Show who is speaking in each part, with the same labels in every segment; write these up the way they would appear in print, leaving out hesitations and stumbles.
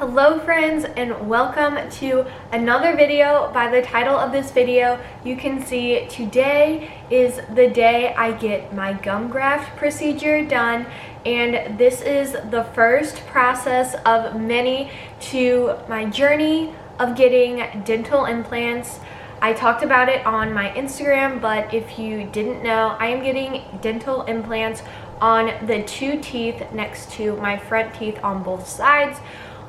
Speaker 1: Hello friends, and welcome to another video. By the title of this video, you can see today is the day I get my gum graft procedure done, and this is the first process of many to my journey of getting dental implants. I talked about it on my Instagram, but if you didn't know, I am getting dental implants on the two teeth next to my front teeth on both sides.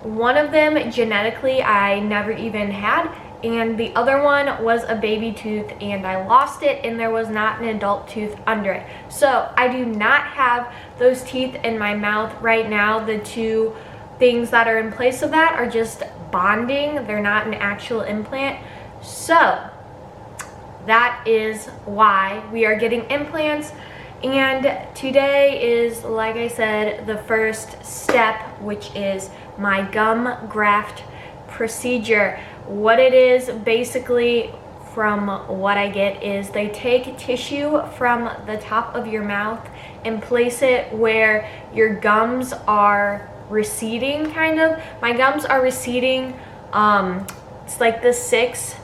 Speaker 1: One of them genetically I never even had, and the other one was a baby tooth and I lost it, and there was not an adult tooth under it. So I do not have those teeth in my mouth right now. The two things that are in place of that are just bonding. They're not an actual implant. So that is why we are getting implants. And today is, like I said, the first step, which is my gum graft procedure. What it is, basically, from what I get, is they take tissue from the top of your mouth and place it where your gums are receding, kind of. My gums are receding. It's like the 6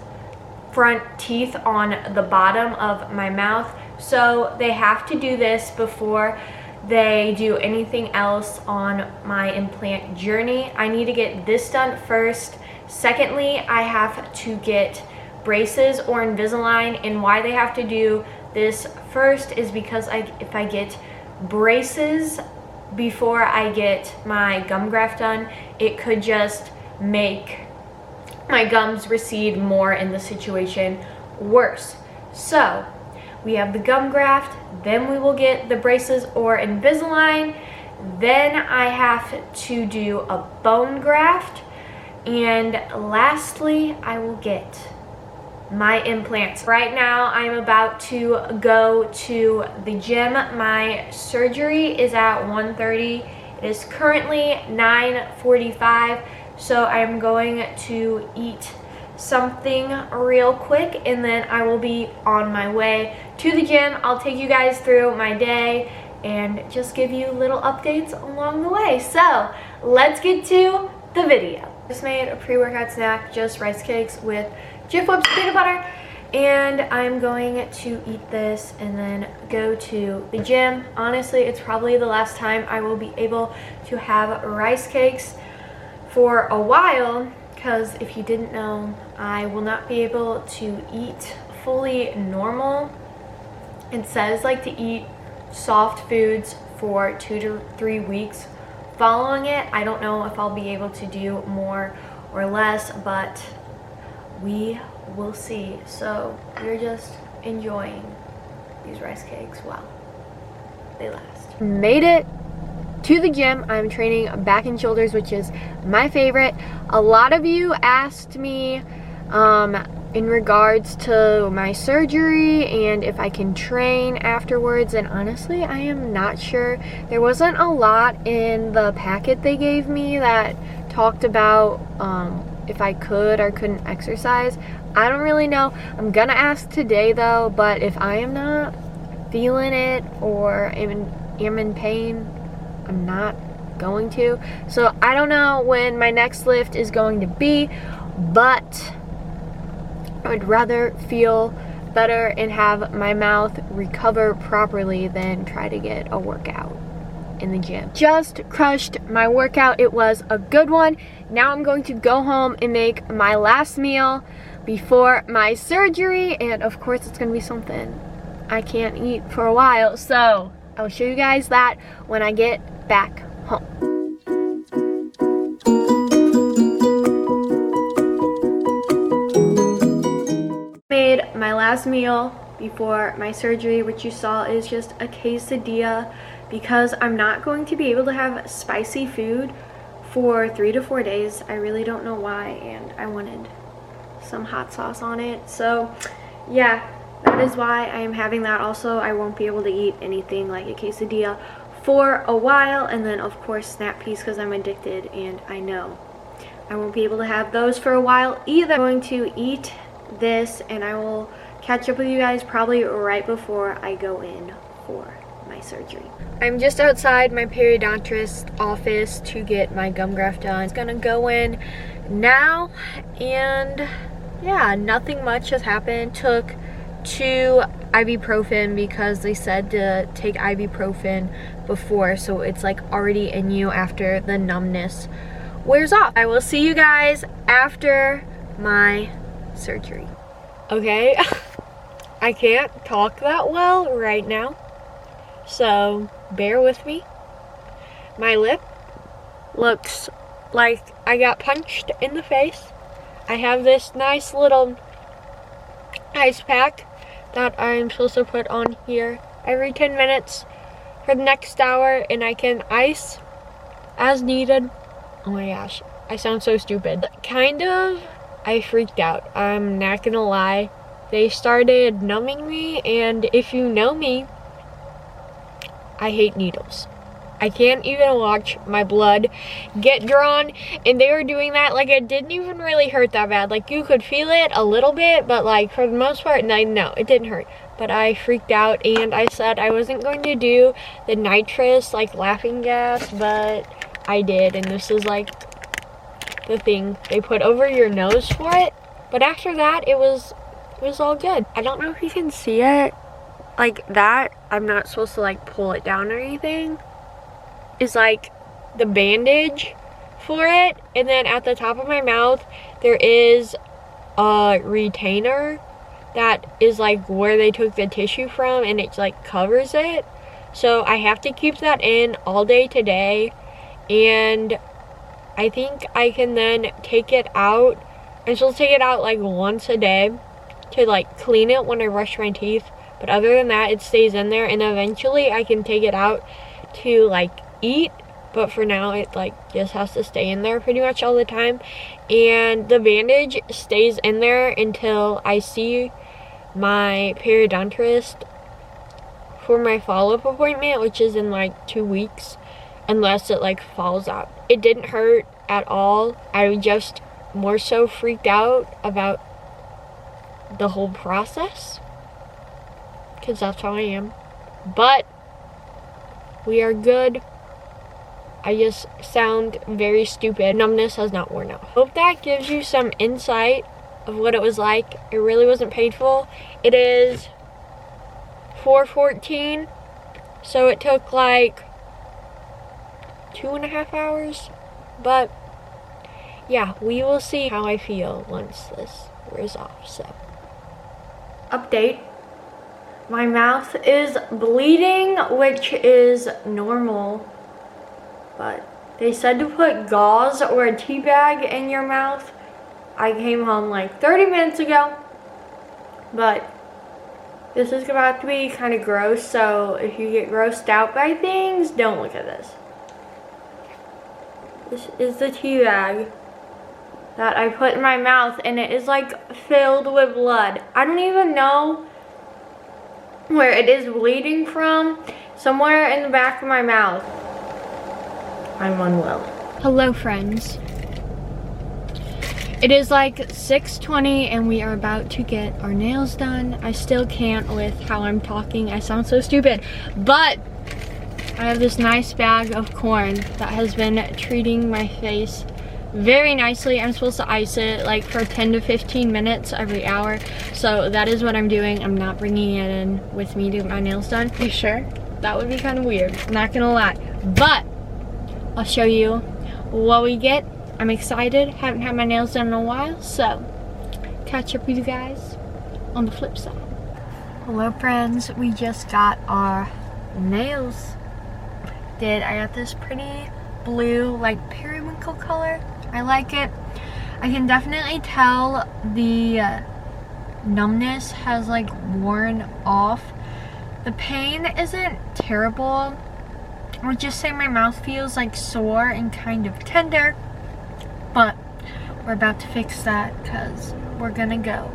Speaker 1: front teeth on the bottom of my mouth. So they have to do this before they do anything else on my implant journey. I need to get this done first. Secondly, I have to get braces or Invisalign, and why they have to do this first is because if I get braces before I get my gum graft done, it could just make my gums recede more and the situation worse. So we have the gum graft, then we will get the braces or Invisalign, then I have to do a bone graft, and lastly I will get my implants. Right now I'm about to go to the gym. My surgery is at 1:30. It is currently 9:45, so I'm going to eat something real quick and then I will be on my way to the gym. I'll take you guys through my day and just give you little updates along the way. So let's get to the video. Just made a pre-workout snack, just rice cakes with Jif Whips peanut butter, and I'm going to eat this and then go to the gym. Honestly, it's probably the last time I will be able to have rice cakes for a while, because if you didn't know, I will not be able to eat fully normal. It says like to eat soft foods for 2 to 3 weeks following it. I don't know if I'll be able to do more or less, but we will see. So we're just enjoying these rice cakes while they last. Made it to the gym. I'm training back and shoulders, which is my favorite. A lot of you asked me in regards to my surgery and if I can train afterwards, and honestly I am not sure. There wasn't a lot in the packet they gave me that talked about if I could or couldn't exercise. I don't really know. I'm gonna ask today though, but if I am not feeling it or am in pain, I'm not going to. So I don't know when my next lift is going to be, but I would rather feel better and have my mouth recover properly than try to get a workout in the gym. Just crushed my workout. It was a good one. Now I'm going to go home and make my last meal before my surgery, and of course it's going to be something I can't eat for a while, so I'll show you guys that when I get back home. Made my last meal before my surgery, which you saw is just a quesadilla, because I'm not going to be able to have spicy food for 3 to 4 days. I really don't know why, and I wanted some hot sauce on it. So yeah, that is why I am having that. Also, I won't be able to eat anything like a quesadilla for a while, and then of course snap peas, because I'm addicted and I know I won't be able to have those for a while either. I'm going to eat this and I will catch up with you guys probably right before I go in for my surgery. I'm just outside my periodontist office to get my gum graft done. It's gonna go in now, and yeah, nothing much has happened. Took 2 ibuprofen because they said to take ibuprofen before, so it's like already in you after the numbness wears off. I will see you guys after my surgery. Okay, I can't talk that well right now, so bear with me. My lip looks like I got punched in the face. I have this nice little ice pack that I'm supposed to put on here every 10 minutes for the next hour, and I can ice as needed. Oh my gosh, I sound so stupid. Kind of, I freaked out. I'm not gonna lie. They started numbing me, and if you know me, I hate needles. I can't even watch my blood get drawn, and they were doing that. Like, it didn't even really hurt that bad. Like, you could feel it a little bit, but like for the most part, no, it didn't hurt. But I freaked out, and I said I wasn't going to do the nitrous like laughing gas, but I did, and this is like the thing they put over your nose for it. But after that, it was all good. I don't know if you can see it like that. I'm not supposed to like pull it down or anything. Is like the bandage for it, and then at the top of my mouth there is a retainer that is like where they took the tissue from, and it like covers it, so I have to keep that in all day today, and I think I can then take it out. I'm supposed to take it out like once a day to like clean it when I brush my teeth, but other than that it stays in there, and eventually I can take it out to like eat, but for now it like just has to stay in there pretty much all the time, and the bandage stays in there until I see my periodontist for my follow-up appointment, which is in like 2 weeks, unless it like falls out. It didn't hurt at all. I just more so freaked out about the whole process, because that's how I am, but we are good. I just sound very stupid. Numbness has not worn off. Hope that gives you some insight of what it was like. It really wasn't painful. It is 4:14, so it took like 2.5 hours. But yeah, we will see how I feel once this wears off. So, update. My mouth is bleeding, which is normal. But they said to put gauze or a tea bag in your mouth. I came home like 30 minutes ago, but this is about to be kind of gross, so if you get grossed out by things, don't look at this. This is the tea bag that I put in my mouth, and it is like filled with blood. I don't even know where it is bleeding from. Somewhere in the back of my mouth. I'm unwell. Hello friends. It is like 6:20 and we are about to get our nails done. I still can't with how I'm talking. I sound so stupid. But I have this nice bag of corn that has been treating my face very nicely. I'm supposed to ice it like for 10 to 15 minutes every hour. So that is what I'm doing. I'm not bringing it in with me to get my nails done. You sure? That would be kind of weird. I'm not gonna lie. But I'll show you what we get. I'm excited. Haven't had my nails done in a while, so catch up with you guys on the flip side. Hello friends, we just got our nails did. I got this pretty blue like periwinkle color. I like it. I can definitely tell the numbness has like worn off. The pain isn't terrible. I would just say my mouth feels like sore and kind of tender, but we're about to fix that because we're gonna go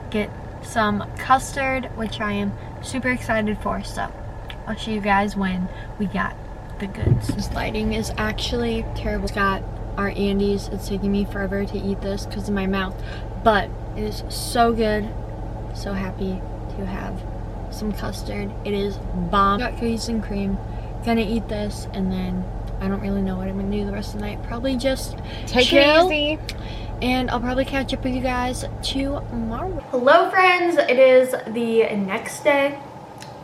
Speaker 1: get some custard, which I am super excited for. So I'll show you guys when we got the goods. This lighting is actually terrible. It's got our Andes. It's taking me forever to eat this because of my mouth, but it is so good. So happy to have some custard. It is bomb. Got cookies and cream. Gonna eat this, and then I don't really know what I'm gonna do the rest of the night. Probably just
Speaker 2: take
Speaker 1: chill.
Speaker 2: it easy.
Speaker 1: And I'll probably catch up with you guys tomorrow. Hello friends, it is the next day.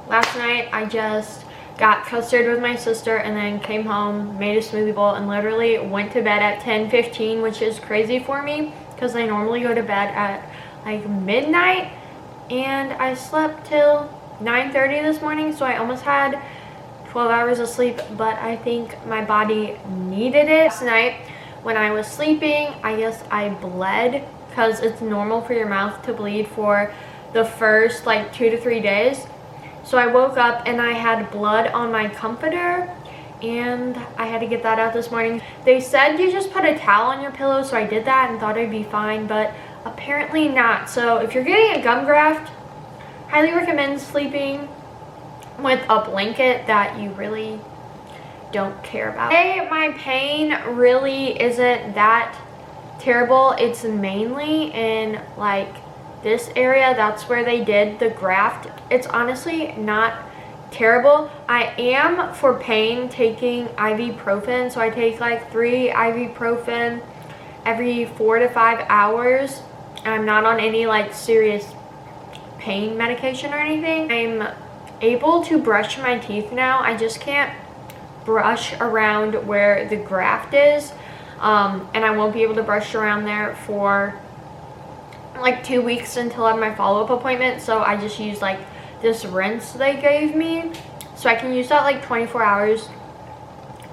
Speaker 1: Last night I just got custard with my sister and then came home, made a smoothie bowl, and literally went to bed at 10:15, which is crazy for me because I normally go to bed at like midnight, and I slept till 9:30 this morning, so I almost had 12 hours of sleep, but I think my body needed it. Last night when I was sleeping, I guess I bled because it's normal for your mouth to bleed for the first like 2 to 3 days. So I woke up and I had blood on my comforter, and I had to get that out this morning. They said you just put a towel on your pillow, so I did that and thought it'd be fine, but apparently not. So if you're getting a gum graft, highly recommend sleeping with a blanket that you really don't care about. Today, my pain really isn't that terrible. It's mainly in like this area. That's where they did the graft. It's honestly not terrible. I am, for pain, taking ibuprofen. So I take like 3 ibuprofen every 4 to 5 hours. I'm not on any like serious pain medication or anything. I'm able to brush my teeth now. I just can't brush around where the graft is, and I won't be able to brush around there for like 2 weeks until I have my follow-up appointment. So I just use like this rinse they gave me, so I can use that like 24 hours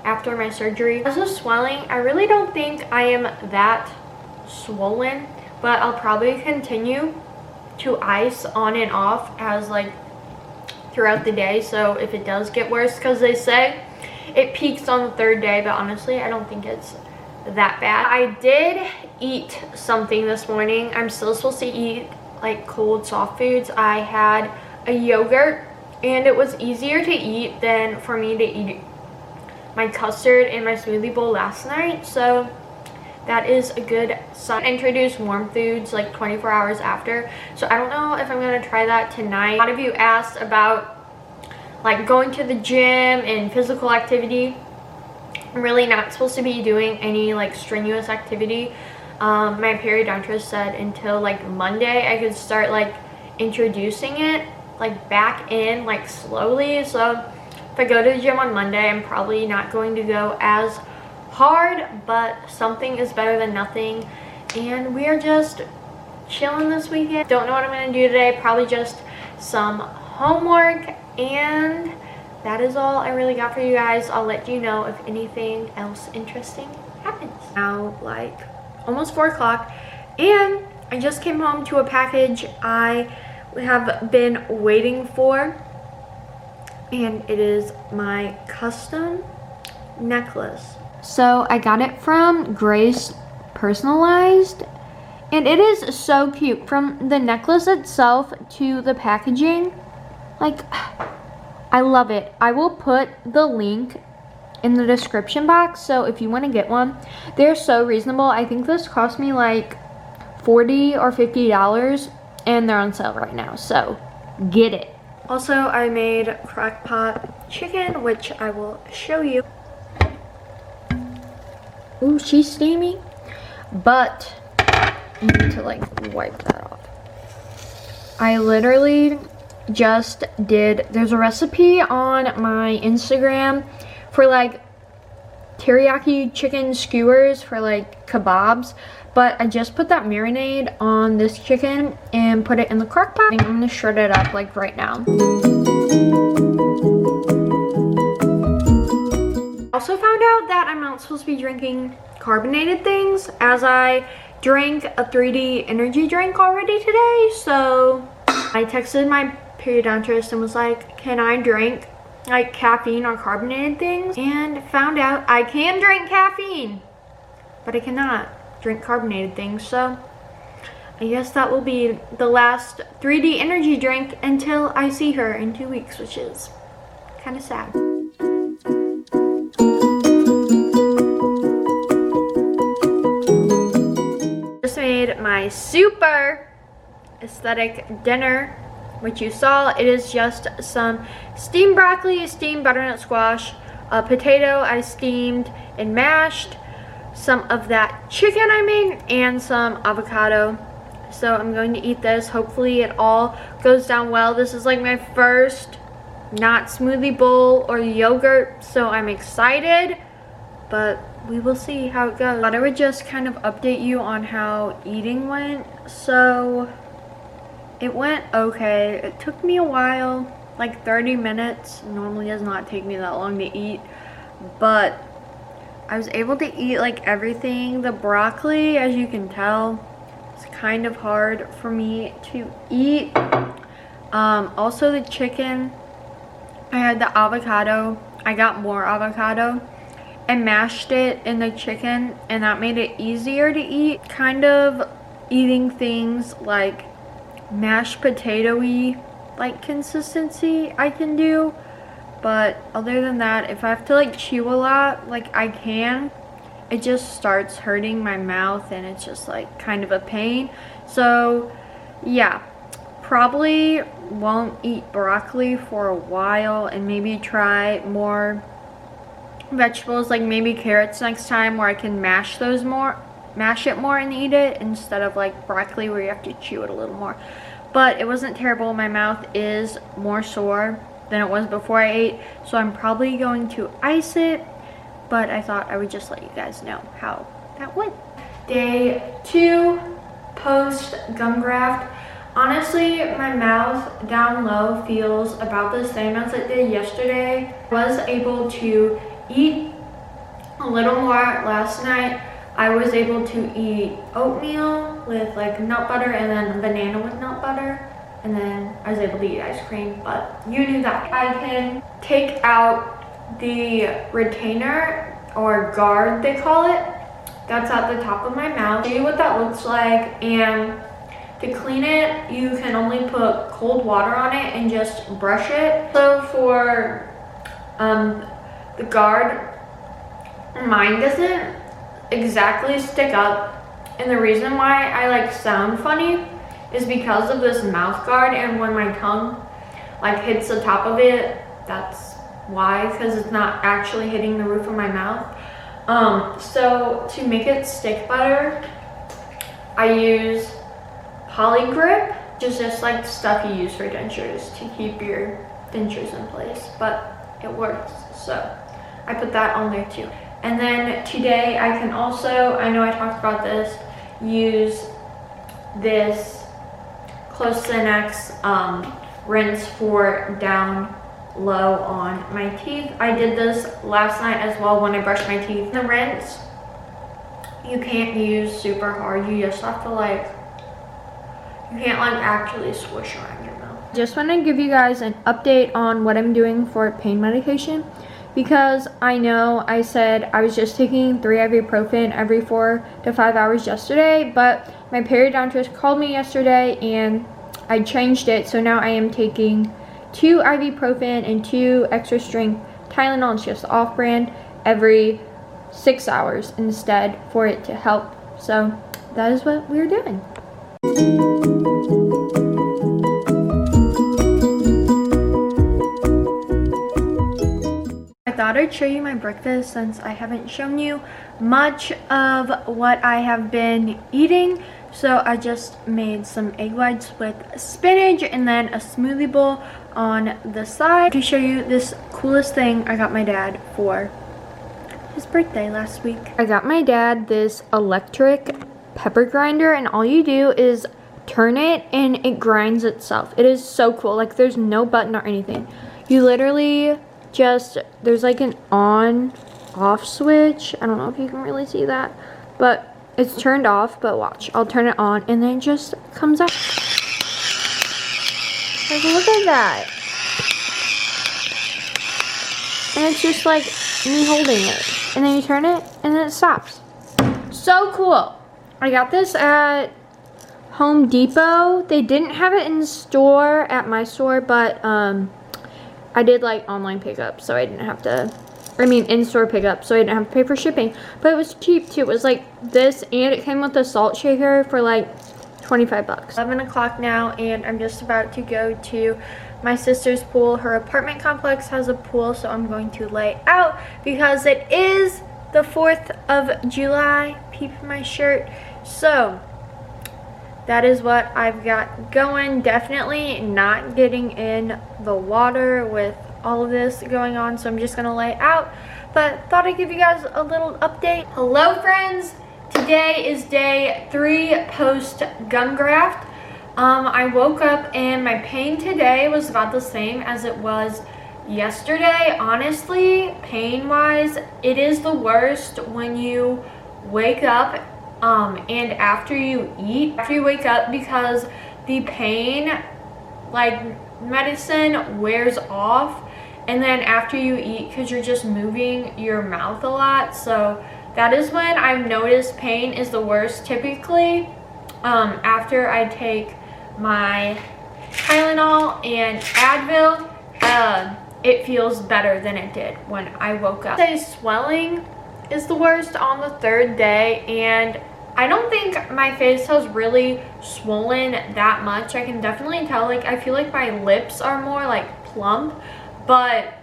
Speaker 1: after my surgery. As of swelling, I really don't think I am that swollen, but I'll probably continue to ice on and off as like throughout the day. So if it does get worse, because they say it peaks on the 3rd day, but honestly I don't think it's that bad. I did eat something this morning. I'm still supposed to eat like cold soft foods. I had a yogurt, and it was easier to eat than for me to eat my custard in my smoothie bowl last night, so that is a good sign. Introduce warm foods like 24 hours after, so I don't know if I'm gonna try that tonight. A lot of you asked about like going to the gym and physical activity. I'm really not supposed to be doing any like strenuous activity. My periodontist said until like Monday I could start like introducing it like back in like slowly. So if I go to the gym on Monday, I'm probably not going to go as hard, but something is better than nothing. And we are just chilling this weekend. Don't know what I'm gonna do today. Probably just some homework, and that is all I really got for you guys. I'll let you know if anything else interesting happens. Now like almost 4 o'clock, and I just came home to a package I have been waiting for, and it is my custom necklace. So I got it from Grace Personalized, and it is so cute. From the necklace itself to the packaging, like, I love it. I will put the link in the description box, so if you want to get one, they're so reasonable. I think this cost me like $40 or $50, and they're on sale right now, so get it. Also, I made crock pot chicken, which I will show you. Ooh, she's steamy, but I need to like wipe that off. I literally just did, there's a recipe on my Instagram for like teriyaki chicken skewers for like kebabs, but I just put that marinade on this chicken and put it in the crock pot. I'm gonna shred it up like right now. Also found out that I'm not supposed to be drinking carbonated things, as I drank a 3D energy drink already today. So I texted my periodontist and was like, can I drink like caffeine or carbonated things? And found out I can drink caffeine, but I cannot drink carbonated things. So I guess that will be the last 3D energy drink until I see her in 2 weeks, which is kind of sad. Just made my super aesthetic dinner which you saw. It is just some steamed broccoli, steamed butternut squash, a potato I steamed and mashed, some of that chicken I made, and some avocado. So I'm going to eat this. Hopefully it all goes down well. This is like my first not smoothie bowl or yogurt, so I'm excited, but we will see how it goes. I thought I would just kind of update you on how eating went. So it went okay. It took me a while, like 30 minutes. Normally does not take me that long to eat, but I was able to eat like everything. The broccoli, as you can tell, it's kind of hard for me to eat. Also the chicken, I had the avocado. I got more avocado and mashed it in the chicken, and that made it easier to eat. Kind of eating things like mashed potato-y like consistency I can do, but other than that, if I have to like chew a lot, like I can, it just starts hurting my mouth and it's just like kind of a pain. So yeah, probably won't eat broccoli for a while and maybe try more vegetables, like maybe carrots next time, where I can mash it more and eat it instead of like broccoli where you have to chew it a little more. But it wasn't terrible. My mouth is more sore than it was before I ate, so I'm probably going to ice it, but I thought I would just let you guys know how that went. Day 2 post gum graft. Honestly, my mouth down low feels about the same as it did yesterday. I was able to eat a little more last night. I was able to eat oatmeal with like nut butter and then banana with nut butter. And then I was able to eat ice cream, but you knew that. I can take out the retainer or guard, they call it. That's at the top of my mouth. Show you what that looks like, and to clean it, you can only put cold water on it and just brush it. So for the guard, mine doesn't exactly stick up, and the reason why I like sound funny is because of this mouth guard, and when my tongue like hits the top of it, that's why, because it's not actually hitting the roof of my mouth. So to make it stick better, I use Poly Grip, which is just like stuff you use for dentures to keep your dentures in place, but it works, so I put that on there too. And then today I can also, I know I talked about this, use this Close to the Next rinse for down low on my teeth. I did this last night as well when I brushed my teeth. The rinse, you can't use super hard. You just have to like, you can't like actually swish around your mouth. Just want to give you guys an update on what I'm doing for pain medication, because I know I said I was just taking 3 ibuprofen every 4 to 5 hours yesterday, but my periodontist called me yesterday and I changed it, so now I am taking 2 ibuprofen and 2 extra strength Tylenol, it's just off-brand, every 6 hours instead for it to help. So that is what we're doing. I thought I'd show you my breakfast since I haven't shown you much of what I have been eating. So I just made some egg whites with spinach and then a smoothie bowl on the side. To show you this coolest thing I got my dad for his birthday last week. I got my dad this electric pepper grinder, and all you do is turn it and it grinds itself. It is so cool. Like, there's no button or anything. You literally just, there's like an on off switch. I don't know if you can really see that, but it's turned off. But watch, I'll turn it on and then it just comes out. Like, look at that. And it's just like me holding it, and then you turn it and then it stops. So cool. I got this at Home Depot. They didn't have it in store at my store, but I did like online pickup, so I didn't have to, I mean in-store pickup, so I didn't have to pay for shipping. But it was cheap too. It was like this, and it came with a salt shaker for like $25. 11 o'clock now, and I'm just about to go to my sister's pool. Her apartment complex has a pool, so I'm going to lay out because it is the 4th of July. Peep my shirt. So that is what I've got going. Definitely not getting in the water with all of this going on, so I'm just gonna lay out. But thought I'd give you guys a little update. Hello friends, today is day 3 post gum graft. I woke up and my pain today was about the same as it was yesterday. Honestly, pain wise, it is the worst when you wake up and after you wake up, because the pain, like medicine, wears off, and then after you eat, because you're just moving your mouth a lot. So that is when I've noticed pain is the worst typically. After I take my Tylenol and Advil, it feels better than it did when I woke up. I'd say swelling is the worst on the 3rd day, and I don't think my face has really swollen that much. I can definitely tell, like, I feel like my lips are more like plump, but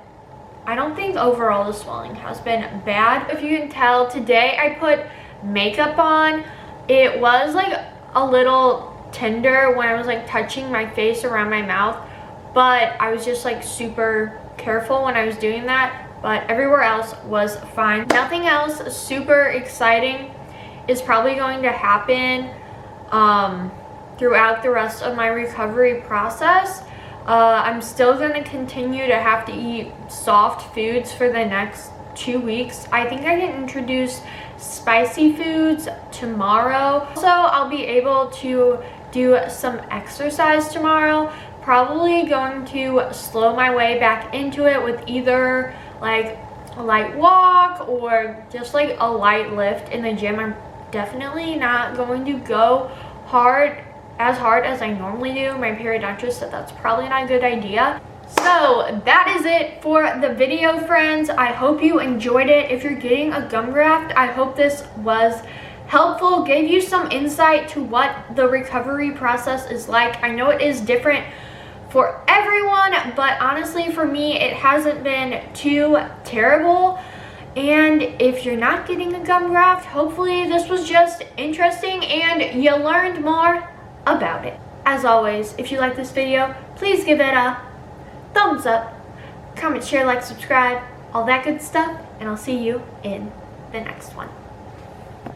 Speaker 1: I don't think overall the swelling has been bad. If you can tell, today I put makeup on. It was like a little tender when I was like touching my face around my mouth, but I was just like super careful when I was doing that. But everywhere else was fine. Nothing else super exciting is probably going to happen throughout the rest of my recovery process. I'm still going to continue to have to eat soft foods for the next 2 weeks. I think I can introduce spicy foods tomorrow. So I'll be able to do some exercise tomorrow. Probably going to slow my way back into it with either like a light walk or just like a light lift in the gym. I'm definitely not going to go as hard as I normally do. My periodontist said that's probably not a good idea. So that is it for the video, friends. I hope you enjoyed it. If you're getting a gum graft, I hope this was helpful, gave you some insight to what the recovery process is like. I know it is different for everyone, but honestly for me it hasn't been too terrible. And if you're not getting a gum graft, hopefully this was just interesting and you learned more about it. As always, if you like this video, please give it a thumbs up, comment, share, like, subscribe, all that good stuff, and I'll see you in the next one.